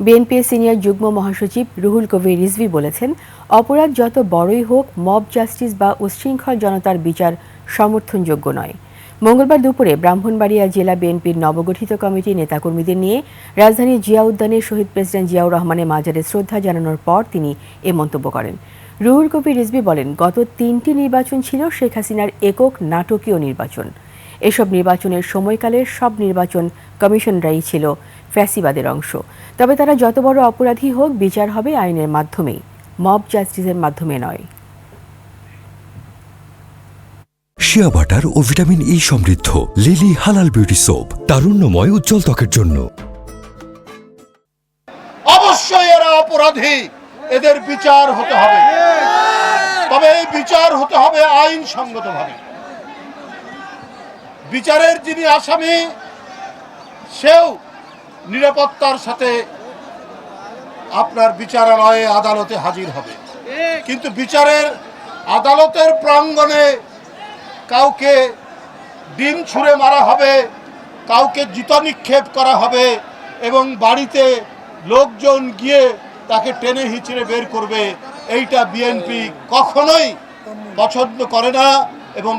বিএনপির সিনিয়র যুগ্ম মহাসচিব রুহুল কবির রিজভী বলেছেন, অপরাধ যত বড়ই হোক মব জাস্টিস বা উচ্ছৃঙ্খল জনতার বিচার সমর্থনযোগ্য নয়। মঙ্গলবার দুপুরে ব্রাহ্মণবাড়িয়া জেলা বিএনপির নবগঠিত কমিটির নেতাকর্মীদের নিয়ে রাজধানীর জিয়া উদ্যানে শহীদ প্রেসিডেন্ট জিয়াউর রহমানের মাজারে শ্রদ্ধা জানানোর পর তিনি এ মন্তব্য করেন। রুহুল কবির রিজভী বলেন, গত ৩টি নির্বাচন ছিল শেখ হাসিনার একক নাটকীয় নির্বাচন। এসব নির্বাচনের সময়কালের সব নির্বাচন কমিশনরাই ছিল ফ্যাসিবাদের অংশ। তবে তারা যত বড় অপরাধী হোক বিচার হবে আইনের মাধ্যমেই, মব জাস্টিসের মাধ্যমে নয়। শিয়া বাটার ও ভিটামিন ই সমৃদ্ধ লিলি হালাল বিউটি সোপ, তারুণ্যময় উজ্জ্বল ত্বকের জন্য। অবশ্যই এরা অপরাধী, এদের বিচার হতে হবে, তবে এই বিচার হতে হবে আইনসঙ্গতভাবে। বিচারের যিনি আসামি সেও নিরাপত্তার সাথে আপনার বিচারালয়ে আদালতে হাজির হবে, কিন্তু বিচারের আদালতের প্রাঙ্গণে কাউকে ডিম ছুঁড়ে মারা হবে, কাউকে জুতা নিক্ষেপ করা হবে এবং বাড়িতে লোকজন গিয়ে তাকে টেনে হিচড়ে বের করবে, এইটা বিএনপি কখনোই পছন্দ করে না এবং